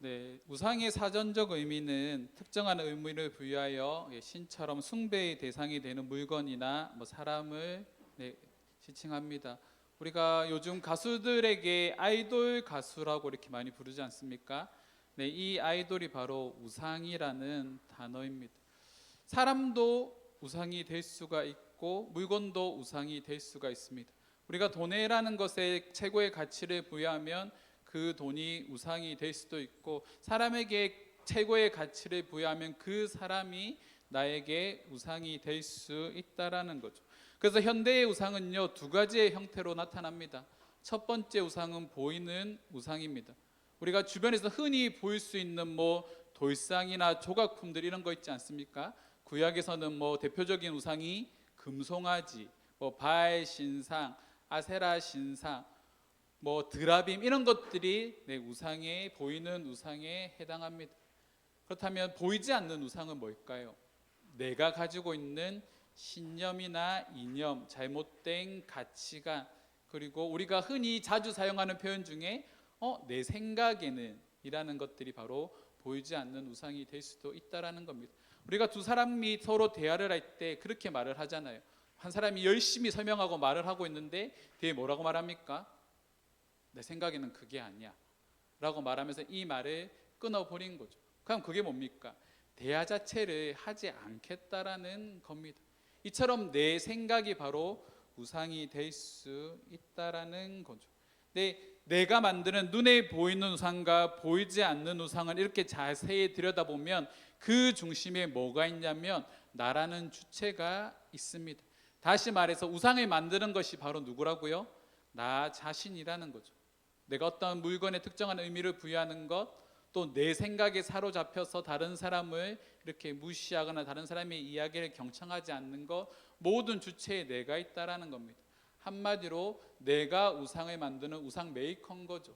네, 우상의 사전적 의미는 특정한 의미를 부여하여 신처럼 숭배의 대상이 되는 물건이나 사람을 지칭합니다. 우리가 요즘 가수들에게 아이돌 가수라고 이렇게 많이 부르지 않습니까? 네, 이 아이돌이 바로 우상이라는 단어입니다. 사람도 우상이 될 수가 있고 물건도 우상이 될 수가 있습니다. 우리가 돈이라는 것에 최고의 가치를 부여하면 그 돈이 우상이 될 수도 있고, 사람에게 최고의 가치를 부여하면 그 사람이 나에게 우상이 될 수 있다라는 거죠. 그래서 현대의 우상은요, 두 가지의 형태로 나타납니다. 첫 번째 우상은 보이는 우상입니다. 우리가 주변에서 흔히 보일 수 있는 돌상이나 조각품들 이런 거 있지 않습니까? 구약에서는 대표적인 우상이 금송아지, 바알 신상, 아세라 신상, 드라빔 이런 것들이 우상에, 보이는 우상에 해당합니다. 그렇다면 보이지 않는 우상은 뭘까요? 내가 가지고 있는 신념이나 이념, 잘못된 가치관, 그리고 우리가 흔히 자주 사용하는 표현 중에 내 생각에는 이라는 것들이 바로 보이지 않는 우상이 될 수도 있다라는 겁니다. 우리가 두 사람이 서로 대화를 할 때 그렇게 말을 하잖아요. 한 사람이 열심히 설명하고 말을 하고 있는데 뒤에 뭐라고 말합니까? 내 생각에는 그게 아니야 라고 말하면서 이 말을 끊어버린 거죠. 그럼 그게 뭡니까? 대화 자체를 하지 않겠다라는 겁니다. 이처럼 내 생각이 바로 우상이 될 수 있다라는 거죠. 내가 만드는 눈에 보이는 우상과 보이지 않는 우상을 이렇게 자세히 들여다보면 그 중심에 뭐가 있냐면 나라는 주체가 있습니다. 다시 말해서 우상을 만드는 것이 바로 누구라고요? 나 자신이라는 거죠. 내가 어떤 물건에 특정한 의미를 부여하는 것, 또 내 생각에 사로잡혀서 다른 사람을 이렇게 무시하거나 다른 사람의 이야기를 경청하지 않는 것, 모든 주체에 내가 있다라는 겁니다. 한마디로 내가 우상을 만드는 우상 메이커인 거죠.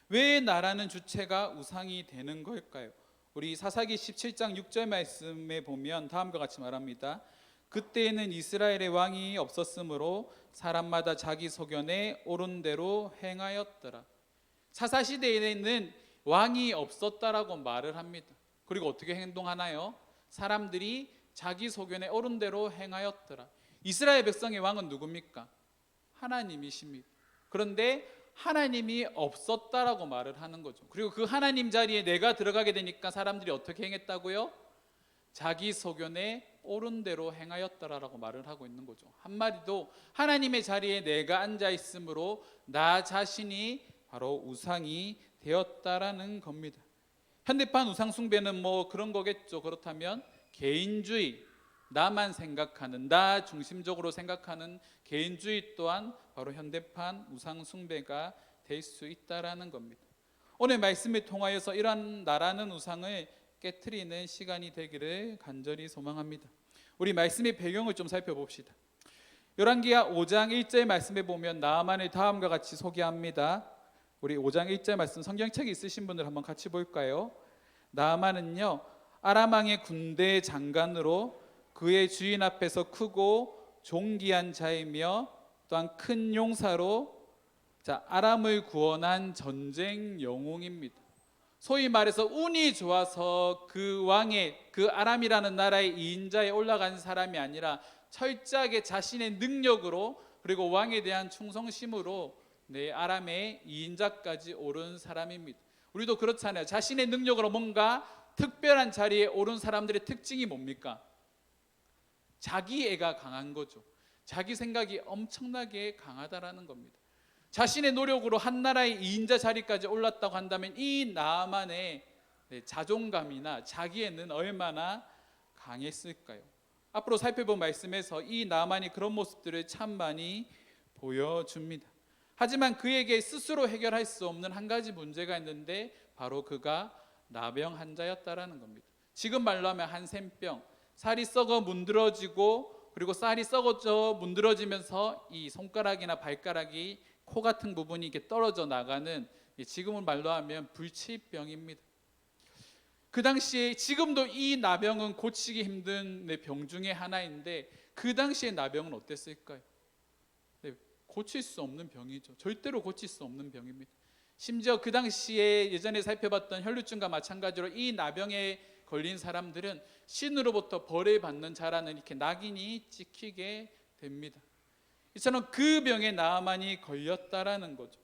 왜 나라는 주체가 우상이 되는 걸까요? 우리 사사기 17장 6절 말씀에 보면 다음과 같이 말합니다. 그때에는 이스라엘의 왕이 없었으므로 사람마다 자기 소견에 옳은 대로 행하였더라. 사사시대에는 왕이 없었다라고 말을 합니다. 그리고 어떻게 행동하나요? 사람들이 자기 소견에 옳은 대로 행하였더라. 이스라엘 백성의 왕은 누굽니까? 하나님이십니다. 그런데 하나님이 없었다라고 말을 하는 거죠. 그리고 그 하나님 자리에 내가 들어가게 되니까 사람들이 어떻게 행했다고요? 자기 소견에 옳은 대로 행하였더라라고 말을 하고 있는 거죠. 한마디로 하나님의 자리에 내가 앉아 있으므로 나 자신이 바로 우상이 되었다라는 겁니다. 현대판 우상 숭배는 그런 거겠죠. 그렇다면 개인주의, 나만 생각하는, 나 중심적으로 생각하는 개인주의 또한 바로 현대판 우상 숭배가 될 수 있다라는 겁니다. 오늘 말씀을 통하여서 이러한 나라는 우상을 깨트리는 시간이 되기를 간절히 소망합니다. 우리 말씀의 배경을 좀 살펴봅시다. 열왕기하 5장 1절 말씀에 보면 나아만을 다음과 같이 소개합니다. 우리 5장 1절 말씀 성경책 있으신 분들 한번 같이 볼까요? 나아만은요, 아람 왕의 군대 장관으로 그의 주인 앞에서 크고 존귀한 자이며 또한 큰 용사로 아람을 구원한 전쟁 영웅입니다. 소위 말해서 운이 좋아서 그 왕의, 그 아람이라는 나라의 2인자에 올라간 사람이 아니라 철저하게 자신의 능력으로 그리고 왕에 대한 충성심으로 아람의 2인자까지 오른 사람입니다. 우리도 그렇잖아요. 자신의 능력으로 뭔가 특별한 자리에 오른 사람들의 특징이 뭡니까? 자기애가 강한 거죠. 자기 생각이 엄청나게 강하다라는 겁니다. 자신의 노력으로 한 나라의 2인자 자리까지 올랐다고 한다면 이 나아만의 자존감이나 자기애는 얼마나 강했을까요? 앞으로 살펴본 말씀에서 이 나아만이 그런 모습들을 참 많이 보여줍니다. 하지만 그에게 스스로 해결할 수 없는 한 가지 문제가 있는데 바로 그가 나병 환자였다라는 겁니다. 지금 말로 하면 한센병, 살이 썩어 문드러지고 그리고 쌀이 썩어져 문드러지면서 이 손가락이나 발가락이 코 같은 부분이 이렇게 떨어져 나가는, 지금은 말로 하면 불치병입니다. 그 당시에, 지금도 이 나병은 고치기 힘든 병 중에 하나인데 그 당시에 나병은 어땠을까요? 고칠 수 없는 병이죠. 절대로 고칠 수 없는 병입니다. 심지어 그 당시에 예전에 살펴봤던 혈루증과 마찬가지로 이 나병에 걸린 사람들은 신으로부터 벌을 받는 자라는 이렇게 낙인이 찍히게 됩니다. 이처럼 그 병에 나아만이 걸렸다라는 거죠.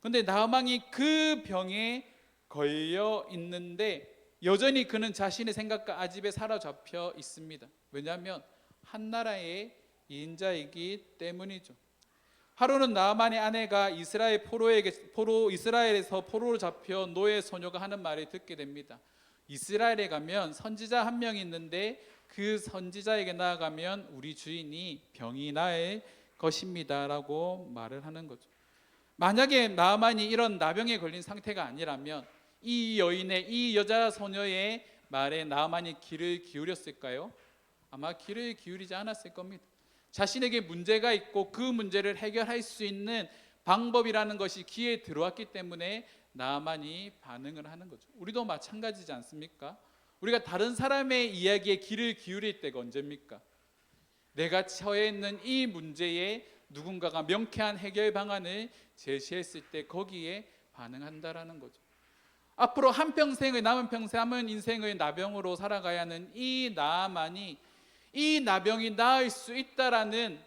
그런데 나아만이 그 병에 걸려 있는데 여전히 그는 자신의 생각과 아집에 사로잡혀 있습니다. 왜냐하면 한 나라의 인자이기 때문이죠. 하루는 나아만의 아내가 이스라엘에서 포로로 잡혀 노예 소녀가 하는 말을 듣게 됩니다. 이스라엘에 가면 선지자 한 명이 있는데 그 선지자에게 나아가면 우리 주인이 병이 나을 것입니다 라고 말을 하는 거죠. 만약에 나아만이 이런 나병에 걸린 상태가 아니라면 이 여자 소녀의 말에 나아만이 귀를 기울였을까요? 아마 귀를 기울이지 않았을 겁니다. 자신에게 문제가 있고 그 문제를 해결할 수 있는 방법이라는 것이 귀에 들어왔기 때문에 나아만이 반응을 하는 거죠. 우리도 마찬가지지 않습니까? 우리가 다른 사람의 이야기에 귀를 기울일 때가 언제입니까? 내가 처해 있는 이 문제에 누군가가 명쾌한 해결 방안을 제시했을 때 거기에 반응한다라는 거죠. 앞으로 남은 인생의 나병으로 살아가야 하는 이 나아만이 이 나병이 나을 수 있다라는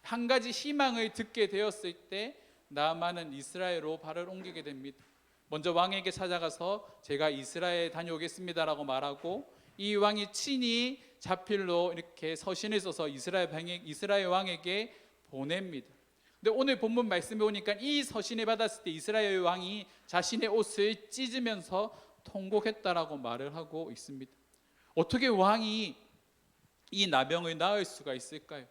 한 가지 희망을 듣게 되었을 때 나아만은 이스라엘로 발을 옮기게 됩니다. 먼저 왕에게 찾아가서 제가 이스라엘 다녀오겠습니다라고 말하고 이 왕이 친히 자필로 이렇게 서신을 써서 이스라엘 왕에게 보냅니다. 근데 오늘 본문 말씀에 보니까 이 서신을 받았을 때 이스라엘 왕이 자신의 옷을 찢으면서 통곡했다라고 말을 하고 있습니다. 어떻게 왕이 이 나병을 나을 수가 있을까요?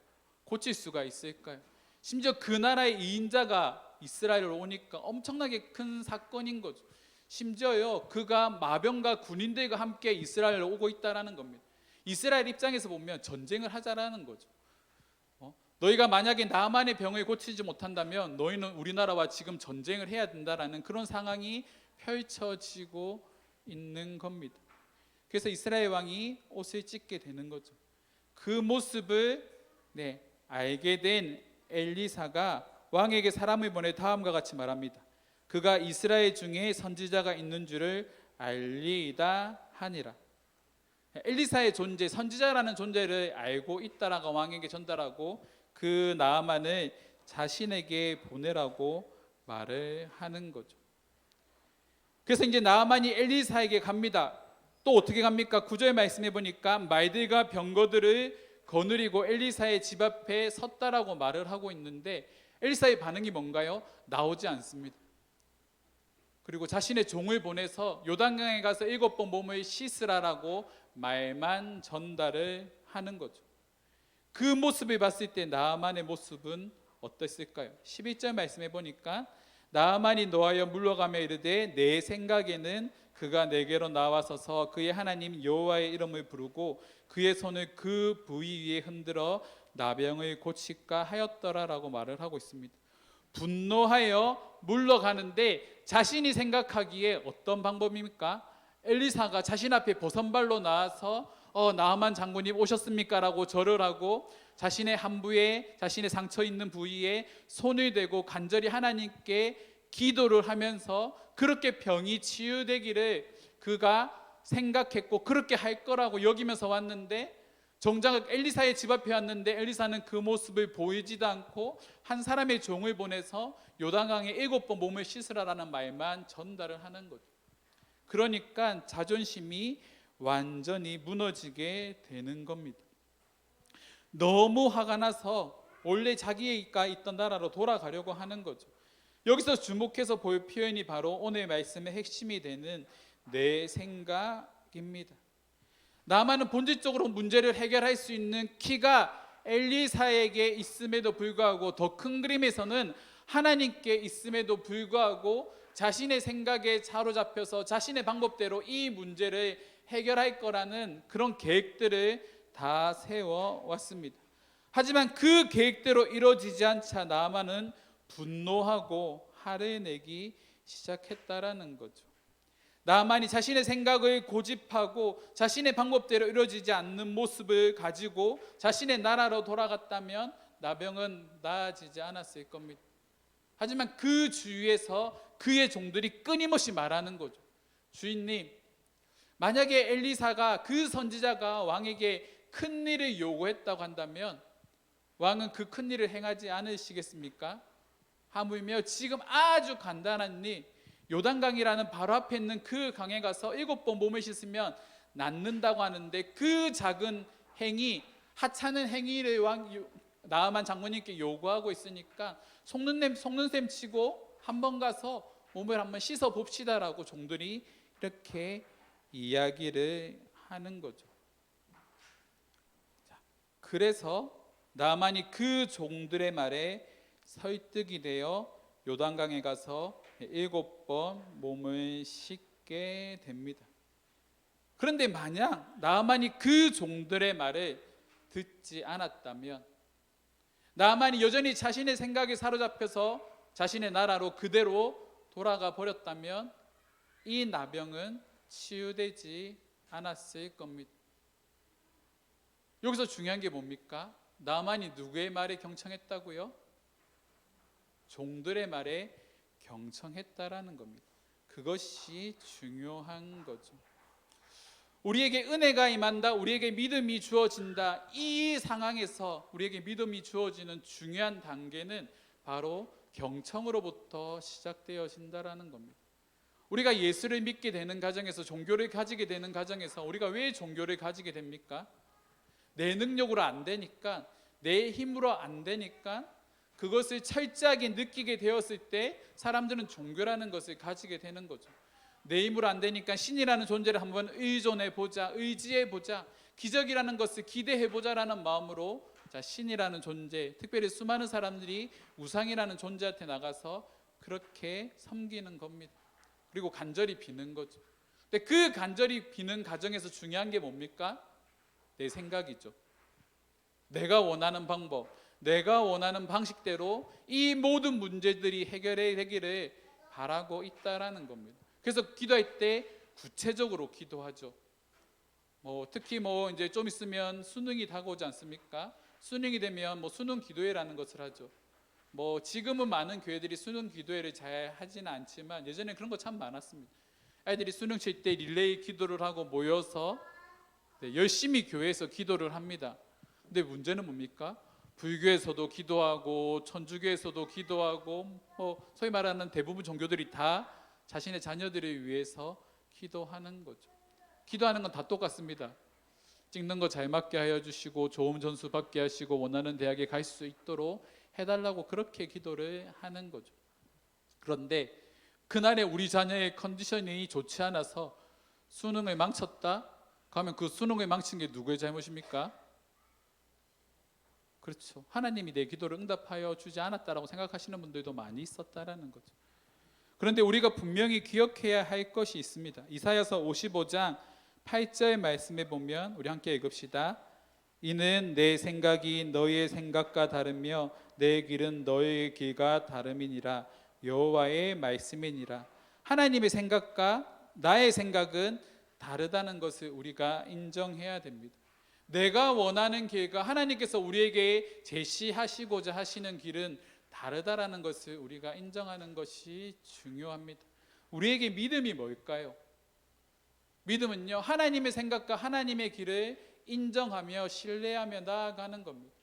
고칠 수가 있을까요? 심지어 그 나라의 이인자가 이스라엘로 오니까 엄청나게 큰 사건인 거죠. 심지어요 그가 마병과 군인들과 함께 이스라엘로 오고 있다라는 겁니다. 이스라엘 입장에서 보면 전쟁을 하자라는 거죠. 너희가 만약에 나만의 병을 고치지 못한다면 너희는 우리나라와 지금 전쟁을 해야 된다라는 그런 상황이 펼쳐지고 있는 겁니다. 그래서 이스라엘 왕이 옷을 찢게 되는 거죠. 그 모습을 알게 된 엘리사가 왕에게 사람을 보내 다음과 같이 말합니다. 그가 이스라엘 중에 선지자가 있는 줄을 알리이다 하니라. 엘리사의 존재, 선지자라는 존재를 알고 있다라고 왕에게 전달하고 그 나아만을 자신에게 보내라고 말을 하는 거죠. 그래서 이제 나아만이 엘리사에게 갑니다. 또 어떻게 갑니까? 9절 말씀해 보니까 말들과 병거들을 거느리고 엘리사의 집 앞에 섰다라고 말을 하고 있는데 엘리사의 반응이 뭔가요? 나오지 않습니다. 그리고 자신의 종을 보내서 요단강에 가서 7번 몸을 씻으라라고 말만 전달을 하는 거죠. 그 모습을 봤을 때 나아만의 모습은 어땠을까요? 11절 말씀해 보니까 나아만이 노하여 물러가며 이르되 내 생각에는 그가 내게로 나와서서 그의 하나님 여호와의 이름을 부르고 그의 손을 그 부위 위에 흔들어 나병을 고칠까 하였더라라고 말을 하고 있습니다. 분노하여 물러가는데 자신이 생각하기에 어떤 방법입니까? 엘리사가 자신 앞에 보선발로 나와서 나아만 장군님 오셨습니까? 라고 절을 하고 자신의 한부에 자신의 상처 있는 부위에 손을 대고 간절히 하나님께 기도를 하면서 그렇게 병이 치유되기를 그가 생각했고 그렇게 할 거라고 여기면서 왔는데 정작 엘리사의 집 앞에 왔는데 엘리사는 그 모습을 보이지도 않고 한 사람의 종을 보내서 요단강에 7번 몸을 씻으라라는 말만 전달을 하는 거죠. 그러니까 자존심이 완전히 무너지게 되는 겁니다. 너무 화가 나서 원래 자기가 있던 나라로 돌아가려고 하는 거죠. 여기서 주목해서 볼 표현이 바로 오늘 말씀의 핵심이 되는 내 생각입니다. 나아만은 본질적으로 문제를 해결할 수 있는 키가 엘리사에게 있음에도 불구하고 더 큰 그림에서는 하나님께 있음에도 불구하고 자신의 생각에 사로잡혀서 자신의 방법대로 이 문제를 해결할 거라는 그런 계획들을 다 세워왔습니다. 하지만 그 계획대로 이루어지지 않자 나아만은 분노하고 화를 내기 시작했다라는 거죠. 나아만이 자신의 생각을 고집하고 자신의 방법대로 이루어지지 않는 모습을 가지고 자신의 나라로 돌아갔다면 나병은 나아지지 않았을 겁니다. 하지만 그 주위에서 그의 종들이 끊임없이 말하는 거죠. 주인님, 만약에 엘리사가, 그 선지자가 왕에게 큰 일을 요구했다고 한다면 왕은 그 큰 일을 행하지 않으시겠습니까? 하물며 지금 아주 간단한 일, 요단강이라는 바로 앞에 있는 그 강에 가서 7번 몸을 씻으면 낫는다고 하는데, 그 작은 행위, 하찮은 행위를 나아만 장모님께 요구하고 있으니까 속는 셈 치고 한번 가서 몸을 한번 씻어 봅시다라고 종들이 이렇게 이야기를 하는 거죠. 그래서 나만이 그 종들의 말에 설득이 되어 요단강에 가서 7번 몸을 씻게 됩니다. 그런데 만약 나만이 그 종들의 말을 듣지 않았다면, 나만이 여전히 자신의 생각에 사로잡혀서 자신의 나라로 그대로 돌아가 버렸다면 이 나병은 치유되지 않았을 겁니다. 여기서 중요한 게 뭡니까? 나만이 누구의 말에 경청했다고요? 종들의 말에 경청했다라는 겁니다. 그것이 중요한 거죠. 우리에게 은혜가 임한다, 우리에게 믿음이 주어진다, 이 상황에서 우리에게 믿음이 주어지는 중요한 단계는 바로 경청으로부터 시작되어진다라는 겁니다. 우리가 예수를 믿게 되는 과정에서, 종교를 가지게 되는 과정에서 우리가 왜 종교를 가지게 됩니까? 내 능력으로 안 되니까, 내 힘으로 안 되니까, 그것을 철저하게 느끼게 되었을 때 사람들은 종교라는 것을 가지게 되는 거죠. 내 힘으로 안 되니까 신이라는 존재를 한번 의존해 보자, 의지해 보자, 기적이라는 것을 기대해 보자라는 마음으로 신이라는 존재, 특별히 수많은 사람들이 우상이라는 존재한테 나가서 그렇게 섬기는 겁니다. 그리고 간절히 비는 거죠. 근데 그 간절히 비는 과정에서 중요한 게 뭡니까? 내 생각이죠. 내가 원하는 방법, 내가 원하는 방식대로 이 모든 문제들이 해결되기를 바라고 있다라는 겁니다. 그래서 기도할 때 구체적으로 기도하죠. 특히 이제 좀 있으면 수능이 다가오지 않습니까? 수능이 되면 수능 기도회라는 것을 하죠. 지금은 많은 교회들이 수능 기도회를 잘 하지는 않지만 예전에 그런 거 참 많았습니다. 아이들이 수능 칠 때 릴레이 기도를 하고 모여서 열심히 교회에서 기도를 합니다. 근데 문제는 뭡니까? 불교에서도 기도하고 천주교에서도 기도하고 소위 말하는 대부분 종교들이 다 자신의 자녀들을 위해서 기도하는 거죠. 기도하는 건 다 똑같습니다. 찍는 거 잘 맞게 하여 주시고, 좋은 점수 받게 하시고, 원하는 대학에 갈 수 있도록 해달라고 그렇게 기도를 하는 거죠. 그런데 그날에 우리 자녀의 컨디션이 좋지 않아서 수능을 망쳤다? 그러면 그 수능을 망친 게 누구의 잘못입니까? 그렇죠. 하나님이 내 기도를 응답하여 주지 않았다라고 생각하시는 분들도 많이 있었다라는 거죠. 그런데 우리가 분명히 기억해야 할 것이 있습니다. 이사야서 55장 8절 말씀에 보면, 우리 함께 읽읍시다. 이는 내 생각이 너희의 생각과 다르며 내 길은 너희의 길과 다름이니라. 여호와의 말씀이니라. 하나님의 생각과 나의 생각은 다르다는 것을 우리가 인정해야 됩니다. 내가 원하는 길과 하나님께서 우리에게 제시하시고자 하시는 길은 다르다라는 것을 우리가 인정하는 것이 중요합니다. 우리에게 믿음이 뭘까요? 믿음은요, 하나님의 생각과 하나님의 길을 인정하며 신뢰하며 나아가는 겁니다.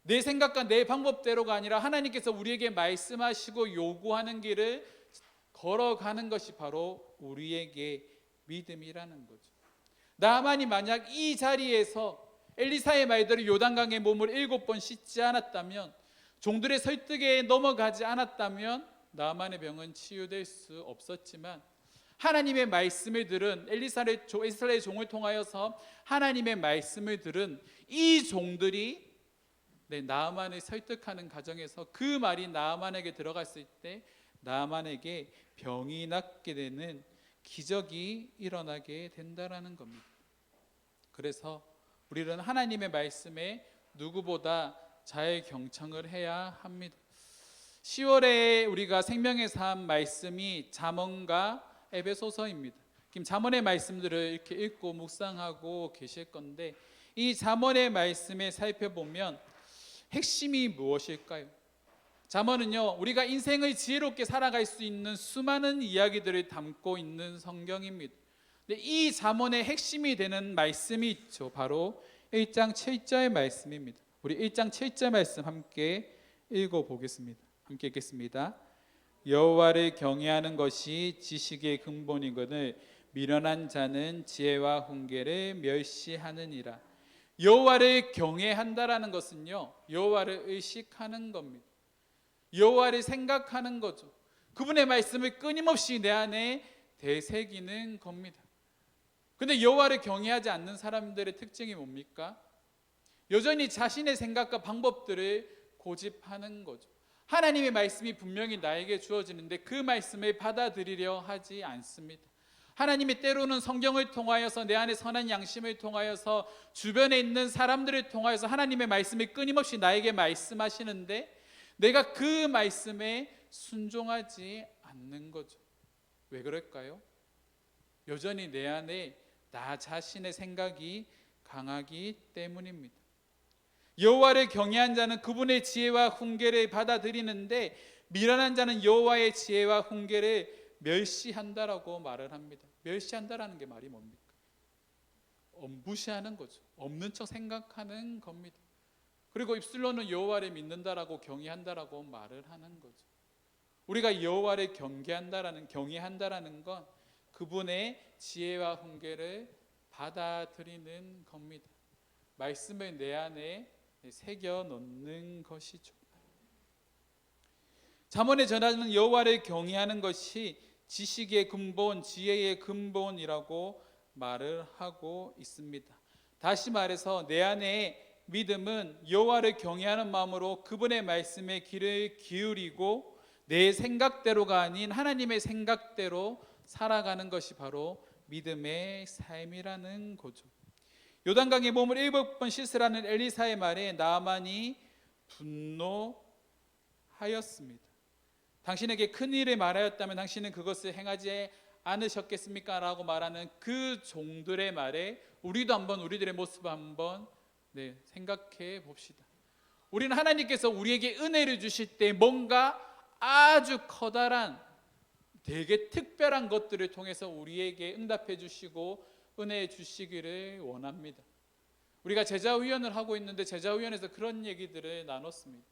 내 생각과 내 방법대로가 아니라 하나님께서 우리에게 말씀하시고 요구하는 길을 걸어가는 것이 바로 우리에게 믿음이라는 거죠. 나만이 만약 이 자리에서 엘리사의 말대로 요단강에 몸을 7번 씻지 않았다면, 종들의 설득에 넘어가지 않았다면 나만의 병은 치유될 수 없었지만, 하나님의 말씀을 들은 이스라엘 종을 통하여서 하나님의 말씀을 들은 이 종들이 나아만을 설득하는 과정에서 그 말이 나아만에게 들어갔을 때 나아만에게 병이 낫게 되는 기적이 일어나게 된다라는 겁니다. 그래서 우리는 하나님의 말씀에 누구보다 잘 경청을 해야 합니다. 10월에 우리가 생명의 삶 말씀이 잠언과 에베소서입니다. 지금 잠언의 말씀들을 이렇게 읽고 묵상하고 계실 건데, 이 잠언의 말씀에 살펴보면 핵심이 무엇일까요? 잠언은요, 우리가 인생을 지혜롭게 살아갈 수 있는 수많은 이야기들을 담고 있는 성경입니다. 근데 이 잠언의 핵심이 되는 말씀이 있죠. 바로 1장 7절 말씀입니다. 우리 1장 7절 말씀 함께 읽어보겠습니다. 함께 읽겠습니다. 여호와를 경외하는 것이 지식의 근본이거늘 미련한 자는 지혜와 훈계를 멸시하느니라. 여호와를 경외한다라는 것은요, 여호와를 의식하는 겁니다. 여호와를 생각하는 거죠. 그분의 말씀을 끊임없이 내 안에 되새기는 겁니다. 근데 여호와를 경외하지 않는 사람들의 특징이 뭡니까? 여전히 자신의 생각과 방법들을 고집하는 거죠. 하나님의 말씀이 분명히 나에게 주어지는데 그 말씀을 받아들이려 하지 않습니다. 하나님이 때로는 성경을 통하여서 내 안에 선한 양심을 통하여서 주변에 있는 사람들을 통하여서 하나님의 말씀을 끊임없이 나에게 말씀하시는데 내가 그 말씀에 순종하지 않는 거죠. 왜 그럴까요? 여전히 내 안에 나 자신의 생각이 강하기 때문입니다. 여호와를 경외한 자는 그분의 지혜와 훈계를 받아들이는데 미련한 자는 여호와의 지혜와 훈계를 멸시한다라고 말을 합니다. 멸시한다라는 게 말이 뭡니까? 무시하는 거죠. 없는 척 생각하는 겁니다. 그리고 입술로는 여호와를 믿는다라고 경외한다라고 말을 하는 거죠. 우리가 여호와를 경외한다라는 건 그분의 지혜와 훈계를 받아들이는 겁니다. 말씀을 내 안에 새겨 넣는 것이죠. 잠언에 전하는 여호와를 경외하는 것이 지식의 근본, 지혜의 근본이라고 말을 하고 있습니다. 다시 말해서 내 안에 믿음은 여호와를 경외하는 마음으로 그분의 말씀에 귀를 기울이고 내 생각대로가 아닌 하나님의 생각대로 살아가는 것이 바로 믿음의 삶이라는 거죠. 요단강에 몸을 7번 씻으라는 엘리사의 말에 나아만이 분노하였습니다. 당신에게 큰 일을 말하였다면 당신은 그것을 행하지 않으셨겠습니까? 라고 말하는 그 종들의 말에 우리도 한번 우리들의 모습을 한번 생각해 봅시다. 우리는 하나님께서 우리에게 은혜를 주실 때 뭔가 아주 커다란 되게 특별한 것들을 통해서 우리에게 응답해 주시고 은혜 주시기를 원합니다. 우리가 제자훈련을 하고 있는데 제자훈련에서 그런 얘기들을 나눴습니다.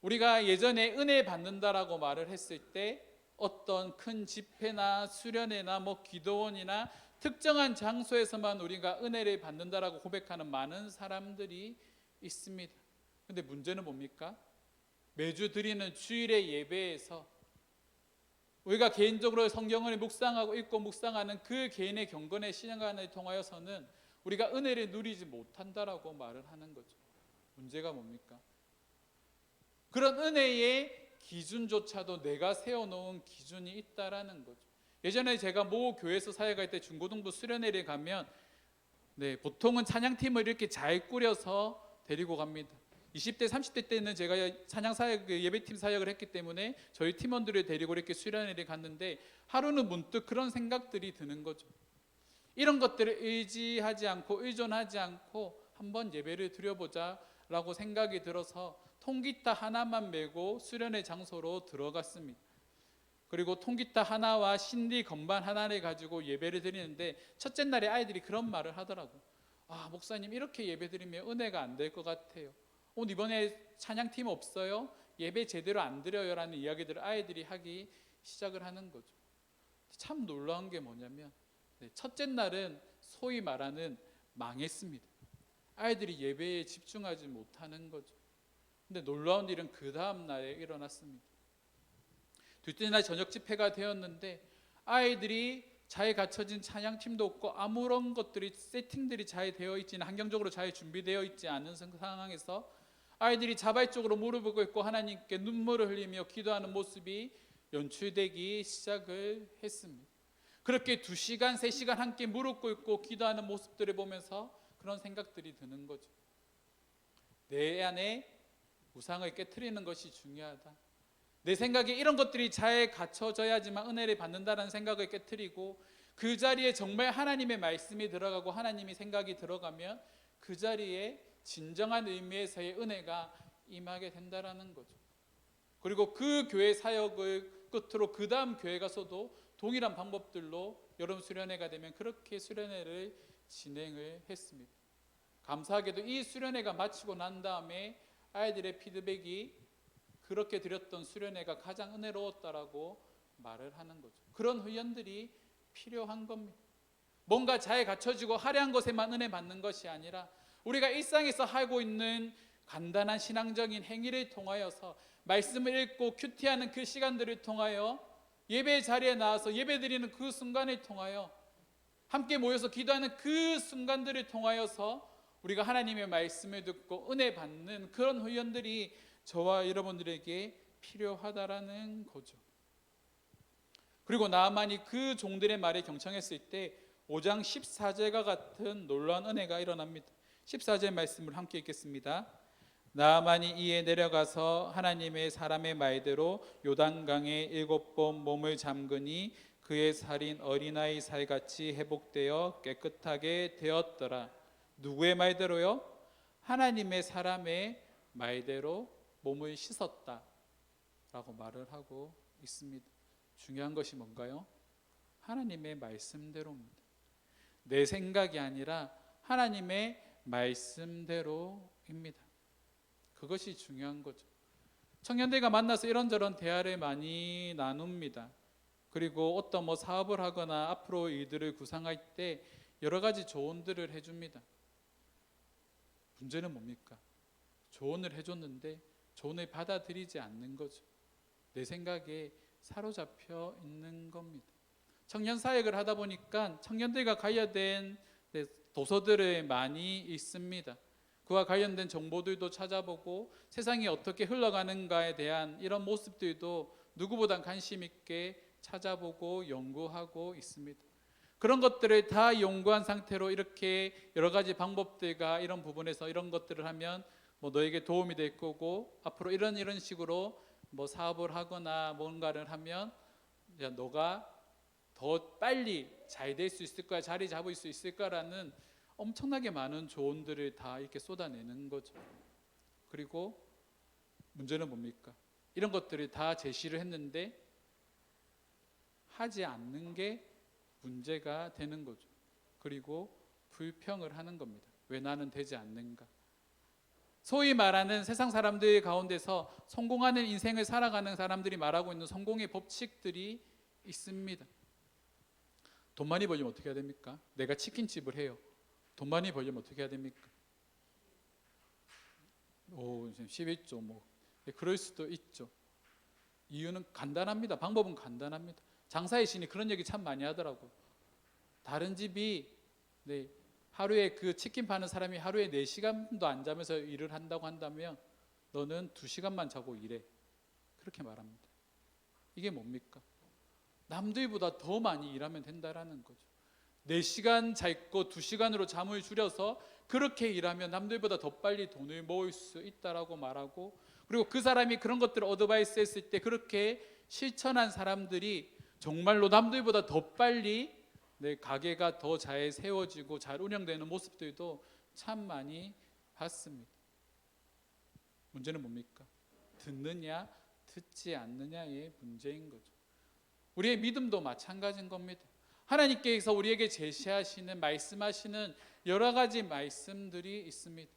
우리가 예전에 은혜 받는다라고 말을 했을 때 어떤 큰 집회나 수련회나 기도원이나 특정한 장소에서만 우리가 은혜를 받는다라고 고백하는 많은 사람들이 있습니다. 근데 문제는 뭡니까? 매주 드리는 주일의 예배에서 우리가 개인적으로 성경을 묵상하고 읽고 묵상하는 그 개인의 경건의 신앙을 통하여서는 우리가 은혜를 누리지 못한다라고 말을 하는 거죠. 문제가 뭡니까? 그런 은혜의 기준조차도 내가 세워놓은 기준이 있다라는 거죠. 예전에 제가 모 교회에서 사역할 때 중고등부 수련회를 가면 보통은 찬양팀을 이렇게 잘 꾸려서 데리고 갑니다. 20대, 30대 때는 제가 찬양 사역, 예배팀 사역을 했기 때문에 저희 팀원들을 데리고 이렇게 수련회를 갔는데 하루는 문득 그런 생각들이 드는 거죠. 이런 것들을 의지하지 않고 의존하지 않고 한번 예배를 드려보자 라고 생각이 들어서 통기타 하나만 메고 수련회 장소로 들어갔습니다. 그리고 통기타 하나와 신디 건반 하나를 가지고 예배를 드리는데 첫째 날에 아이들이 그런 말을 하더라고요. 목사님 이렇게 예배 드리면 은혜가 안 될 것 같아요. 오늘 이번에 찬양팀 없어요? 예배 제대로 안 드려요? 라는 이야기들을 아이들이 하기 시작을 하는 거죠. 참 놀라운 게 뭐냐면 첫째 날은 소위 말하는 망했습니다. 아이들이 예배에 집중하지 못하는 거죠. 근데 놀라운 일은 그 다음 날에 일어났습니다. 둘째 날 저녁 집회가 되었는데 아이들이 잘 갖춰진 찬양팀도 없고 아무런 것들이 세팅들이 잘 되어 있지는 환경적으로 잘 준비되어 있지 않은 상황에서 아이들이 자발적으로 무릎을 꿇고 하나님께 눈물을 흘리며 기도하는 모습이 연출되기 시작을 했습니다. 그렇게 2시간, 3시간 함께 무릎 꿇고 기도하는 모습들을 보면서 그런 생각들이 드는 거죠. 내 안에 우상을 깨트리는 것이 중요하다. 내 생각에 이런 것들이 잘 갖춰져야지만 은혜를 받는다는 생각을 깨트리고 그 자리에 정말 하나님의 말씀이 들어가고 하나님의 생각이 들어가면 그 자리에 진정한 의미에서의 은혜가 임하게 된다라는 거죠. 그리고 그 교회 사역을 끝으로 그 다음 교회 가서도 동일한 방법들로 여름 수련회가 되면 그렇게 수련회를 진행을 했습니다. 감사하게도 이 수련회가 마치고 난 다음에 아이들의 피드백이 그렇게 드렸던 수련회가 가장 은혜로웠다라고 말을 하는 거죠. 그런 훈련들이 필요한 겁니다. 뭔가 잘 갖춰지고 화려한 것에만 은혜 받는 것이 아니라 우리가 일상에서 하고 있는 간단한 신앙적인 행위를 통하여서 말씀을 읽고 큐티하는 그 시간들을 통하여 예배 자리에 나와서 예배드리는 그 순간을 통하여 함께 모여서 기도하는 그 순간들을 통하여서 우리가 하나님의 말씀을 듣고 은혜 받는 그런 훈련들이 저와 여러분들에게 필요하다라는 거죠. 그리고 나아만이 그 종들의 말에 경청했을 때 5장 14절과 같은 놀라운 은혜가 일어납니다. 14절 말씀을 함께 읽겠습니다. 나아만이 이에 내려가서 하나님의 사람의 말대로 요단강에 7번 몸을 잠그니 그의 살인 어린아이 살같이 회복되어 깨끗하게 되었더라. 누구의 말대로요? 하나님의 사람의 말대로 몸을 씻었다 라고 말을 하고 있습니다. 중요한 것이 뭔가요? 하나님의 말씀대로입니다. 내 생각이 아니라 하나님의 말씀대로입니다. 그것이 중요한 거죠. 청년들과 만나서 이런저런 대화를 많이 나눕니다. 그리고 어떤 사업을 하거나 앞으로 일들을 구상할 때 여러 가지 조언들을 해줍니다. 문제는 뭡니까? 조언을 해줬는데 조언을 받아들이지 않는 거죠. 내 생각에 사로잡혀 있는 겁니다. 청년 사역을 하다 보니까 청년들과 관련된 도서들을 많이 읽습니다. 그와 관련된 정보들도 찾아보고 세상이 어떻게 흘러가는가에 대한 이런 모습들도 누구보다 관심 있게 찾아보고 연구하고 있습니다. 그런 것들을 다 연구한 상태로 이렇게 여러 가지 방법들과 이런 부분에서 이런 것들을 하면 너에게 도움이 될 거고 앞으로 이런 식으로 사업을 하거나 뭔가를 하면 너가 더 빨리 잘 될 수 있을 거야, 자리 잡을 수 있을 거라는 엄청나게 많은 조언들을 다 이렇게 쏟아내는 거죠. 그리고 문제는 뭡니까? 이런 것들을 다 제시를 했는데 하지 않는 게 문제가 되는 거죠. 그리고 불평을 하는 겁니다. 왜 나는 되지 않는가? 소위 말하는 세상 사람들 가운데서 성공하는 인생을 살아가는 사람들이 말하고 있는 성공의 법칙들이 있습니다. 돈 많이 벌려면 어떻게 해야 됩니까? 내가 치킨집을 해요. 돈 많이 벌려면 어떻게 해야 됩니까? 11조 그럴 수도 있죠. 이유는 간단합니다. 방법은 간단합니다. 장사의 신이 그런 얘기 참 많이 하더라고. 다른 집이 하루에 그 치킨 파는 사람이 하루에 4시간도 안 자면서 일을 한다고 한다면 너는 2시간만 자고 일해. 그렇게 말합니다. 이게 뭡니까? 남들보다 더 많이 일하면 된다라는 거죠. 4시간 잤고 2시간으로 잠을 줄여서 그렇게 일하면 남들보다 더 빨리 돈을 모을 수 있다라고 말하고, 그리고 그 사람이 그런 것들을 어드바이스 했을 때 그렇게 실천한 사람들이 정말로 남들보다 더 빨리 내 가게가 더 잘 세워지고 잘 운영되는 모습들도 참 많이 봤습니다. 문제는 뭡니까? 듣느냐 듣지 않느냐의 문제인 거죠. 우리의 믿음도 마찬가지인 겁니다. 하나님께서 우리에게 제시하시는 말씀하시는 여러 가지 말씀들이 있습니다.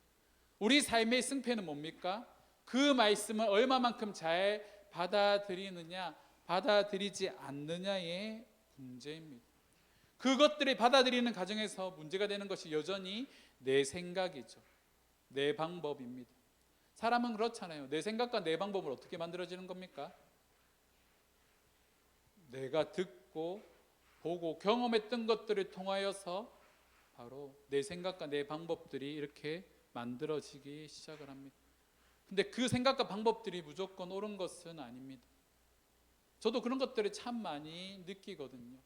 우리 삶의 승패는 뭡니까? 그 말씀을 얼마만큼 잘 받아들이느냐 받아들이지 않느냐의 문제입니다. 그것들을 받아들이는 과정에서 문제가 되는 것이 여전히 내 생각이죠. 내 방법입니다. 사람은 그렇잖아요. 내 생각과 내 방법을 어떻게 만들어지는 겁니까? 내가 듣고 보고 경험했던 것들을 통하여서 바로 내 생각과 내 방법들이 이렇게 만들어지기 시작을 합니다. 근데 그 생각과 방법들이 무조건 옳은 것은 아닙니다. 저도 그런 것들을 참 많이 느끼거든요.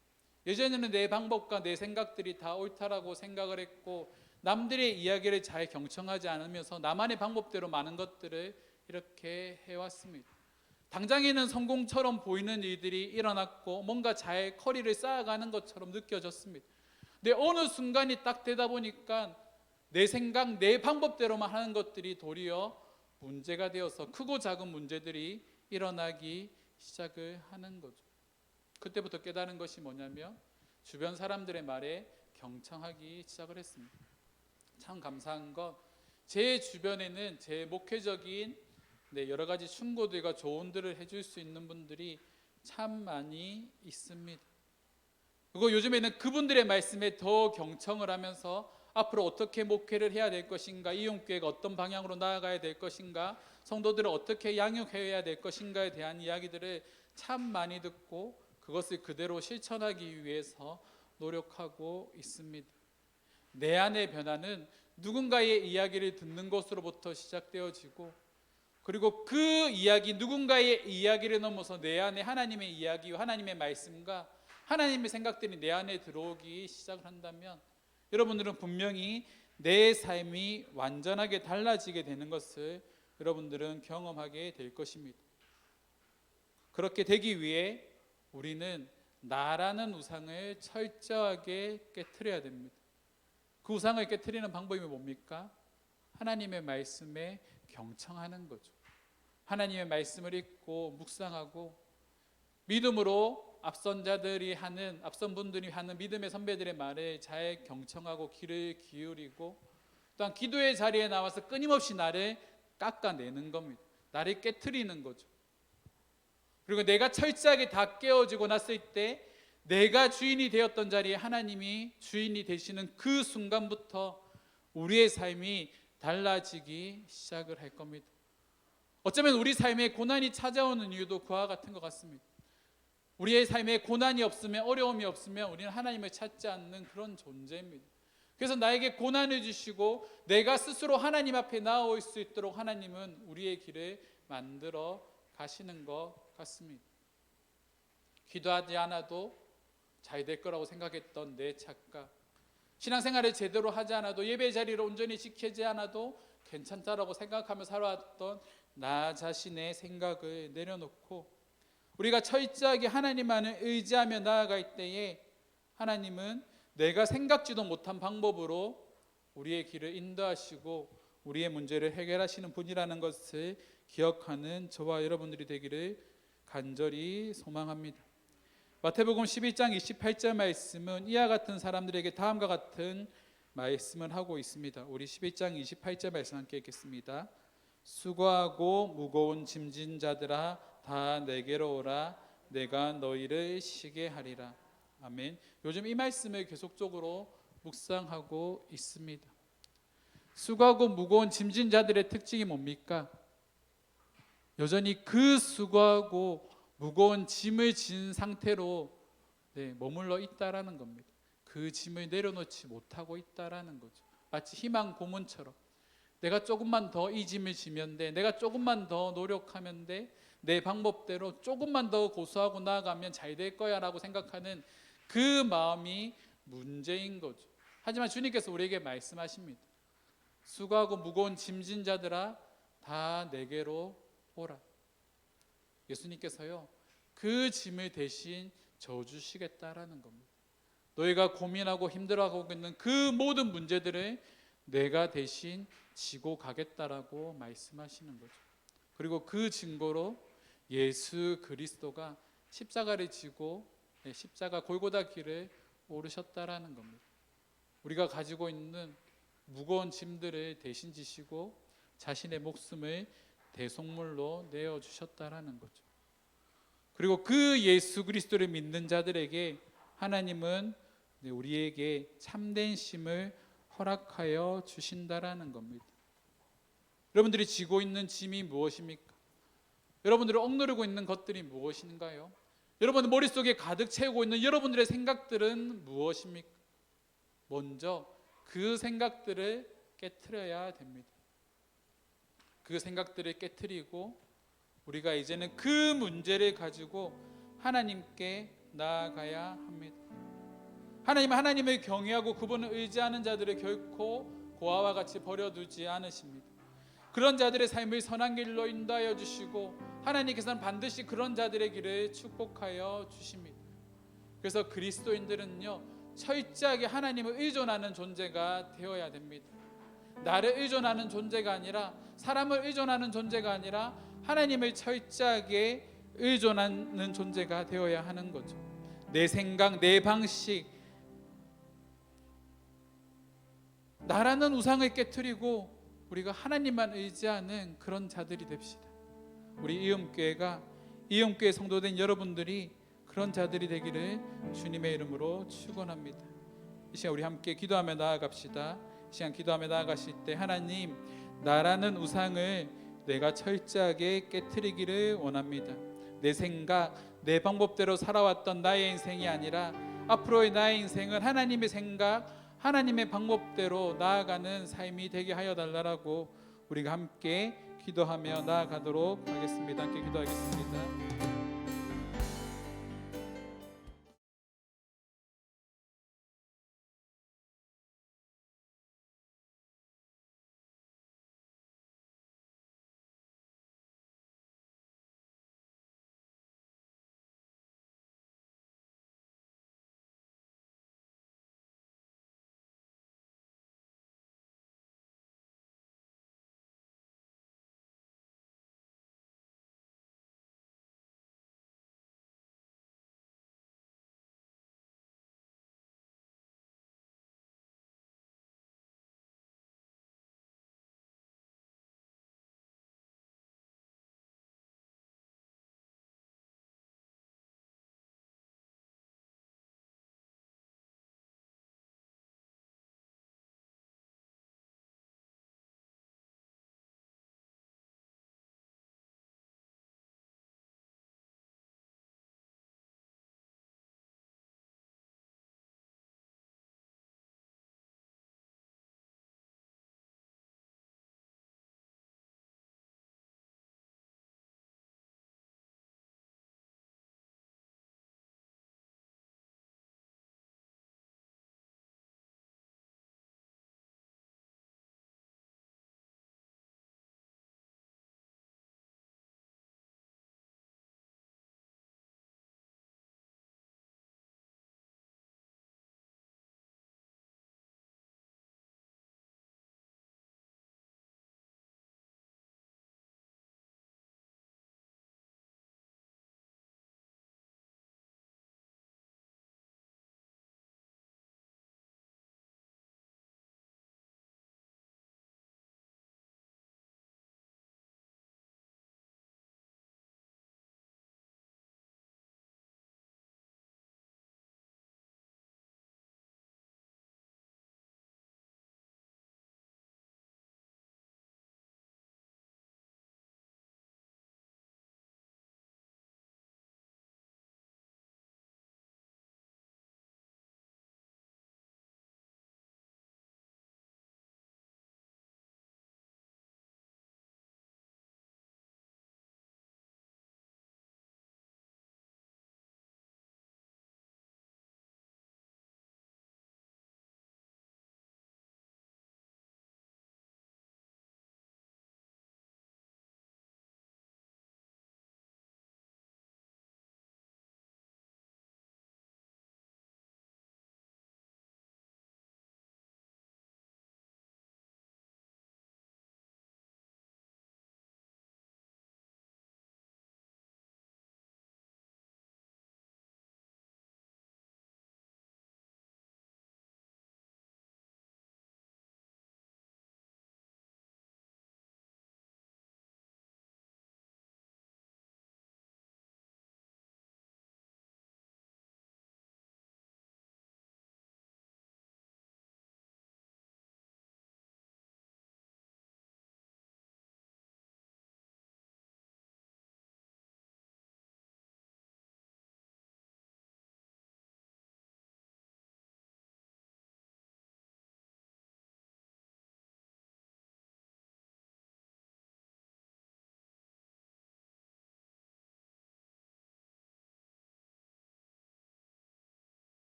예전에는 내 방법과 내 생각들이 다 옳다라고 생각을 했고 남들의 이야기를 잘 경청하지 않으면서 나만의 방법대로 많은 것들을 이렇게 해왔습니다. 당장에는 성공처럼 보이는 일들이 일어났고 뭔가 잘 커리를 쌓아가는 것처럼 느껴졌습니다. 근데 어느 순간이 딱 되다 보니까 내 생각, 내 방법대로만 하는 것들이 도리어 문제가 되어서 크고 작은 문제들이 일어나기 시작을 하는 거죠. 그때부터 깨달은 것이 뭐냐면 주변 사람들의 말에 경청하기 시작을 했습니다. 참 감사한 건 제 주변에는 제 목회적인 여러 가지 충고들과 조언들을 해줄 수 있는 분들이 참 많이 있습니다. 그리고 요즘에는 그분들의 말씀에 더 경청을 하면서 앞으로 어떻게 목회를 해야 될 것인가, 이용교회가 어떤 방향으로 나아가야 될 것인가, 성도들을 어떻게 양육해야 될 것인가에 대한 이야기들을 참 많이 듣고 그것을 그대로 실천하기 위해서 노력하고 있습니다. 내 안의 변화는 누군가의 이야기를 듣는 것으로부터 시작되어지고, 그리고 그 이야기, 누군가의 이야기를 넘어서 내 안에 하나님의 이야기와 하나님의 말씀과 하나님의 생각들이 내 안에 들어오기 시작을 한다면 여러분들은 분명히 내 삶이 완전하게 달라지게 되는 것을 여러분들은 경험하게 될 것입니다. 그렇게 되기 위해 우리는 나라는 우상을 철저하게 깨트려야 됩니다. 그 우상을 깨트리는 방법이 뭡니까? 하나님의 말씀에 경청하는 거죠. 하나님의 말씀을 읽고 묵상하고 믿음으로 앞선 분들이 하는 믿음의 선배들의 말에 잘 경청하고 귀를 기울이고, 또한 기도의 자리에 나와서 끊임없이 나를 깎아내는 겁니다. 나를 깨트리는 거죠. 그리고 내가 철저하게 다 깨어지고 났을 때 내가 주인이 되었던 자리에 하나님이 주인이 되시는 그 순간부터 우리의 삶이 달라지기 시작을 할 겁니다. 어쩌면 우리 삶에 고난이 찾아오는 이유도 그와 같은 것 같습니다. 우리의 삶에 고난이 없으면, 어려움이 없으면 우리는 하나님을 찾지 않는 그런 존재입니다. 그래서 나에게 고난을 주시고 내가 스스로 하나님 앞에 나아올 수 있도록 하나님은 우리의 길을 만들어 가시는 것 같습니다. 기도하지 않아도 잘 될 거라고 생각했던 내 착각, 신앙생활을 제대로 하지 않아도, 예배 자리를 온전히 지키지 않아도 괜찮다라고 생각하며 살아왔던 나 자신의 생각을 내려놓고 우리가 철저하게 하나님만을 의지하며 나아갈 때에 하나님은 내가 생각지도 못한 방법으로 우리의 길을 인도하시고 우리의 문제를 해결하시는 분이라는 것을 기억하는 저와 여러분들이 되기를 간절히 소망합니다. 마태복음 12장 28절 말씀은 이와 같은 사람들에게 다음과 같은 말씀을 하고 있습니다. 우리 11장 28절 말씀 함께 읽겠습니다. 수고하고 무거운 짐진 자들아 다 내게로 오라. 내가 너희를 쉬게 하리라. 아멘. 요즘 이 말씀을 계속적으로 묵상하고 있습니다. 수고하고 무거운 짐진 자들의 특징이 뭡니까? 여전히 그 수고하고 무거운 짐을 진 상태로 머물러 있다라는 겁니다. 그 짐을 내려놓지 못하고 있다라는 거죠. 마치 희망 고문처럼 내가 조금만 더 이 짐을 지면 돼, 내가 조금만 더 노력하면 돼, 내 방법대로 조금만 더 고수하고 나아가면 잘 될 거야 라고 생각하는 그 마음이 문제인 거죠. 하지만 주님께서 우리에게 말씀하십니다. 수고하고 무거운 짐진 자들아 다 내게로 오라. 예수님께서요 그 짐을 대신 져주시겠다라는 겁니다. 너희가 고민하고 힘들어하고 있는 그 모든 문제들을 내가 대신 지고 가겠다라고 말씀하시는 거죠. 그리고 그 증거로 예수 그리스도가 십자가를 지고 십자가 골고다 길을 오르셨다라는 겁니다. 우리가 가지고 있는 무거운 짐들을 대신 지시고 자신의 목숨을 대속물로 내어주셨다라는 거죠. 그리고 그 예수 그리스도를 믿는 자들에게 하나님은 우리에게 참된 쉼을 허락하여 주신다라는 겁니다. 여러분들이 지고 있는 짐이 무엇입니까? 여러분들이 억누르고 있는 것들이 무엇인가요? 여러분 머릿속에 가득 채우고 있는 여러분들의 생각들은 무엇입니까? 먼저 그 생각들을 깨트려야 됩니다. 그 생각들을 깨트리고 우리가 이제는 그 문제를 가지고 하나님께 나아가야 합니다. 하나님을 경외하고 그분을 의지하는 자들을 결코 고아와 같이 버려두지 않으십니다. 그런 자들의 삶을 선한 길로 인도하여 주시고 하나님께서는 반드시 그런 자들의 길을 축복하여 주십니다. 그래서 그리스도인들은요 철저하게 하나님을 의존하는 존재가 되어야 됩니다. 나를 의존하는 존재가 아니라, 사람을 의존하는 존재가 아니라 하나님을 철저하게 의존하는 존재가 되어야 하는 거죠. 내 생각, 내 방식, 나라는 우상을 깨트리고 우리가 하나님만 의지하는 그런 자들이 됩시다. 우리 이음교회가, 이음교회 성도된 여러분들이 그런 자들이 되기를 주님의 이름으로 축원합니다. 이 시간 우리 함께 기도하며 나아갑시다. 이 시간 기도하며 나아가실 때 하나님, 나라는 우상을 내가 철저하게 깨트리기를 원합니다. 내 생각, 내 방법대로 살아왔던 나의 인생이 아니라 앞으로의 나의 인생은 하나님의 생각, 하나님의 방법대로 나아가는 삶이 되게 하여 달라고 우리가 함께 기도하며 나아가도록 하겠습니다. 함께 기도하겠습니다.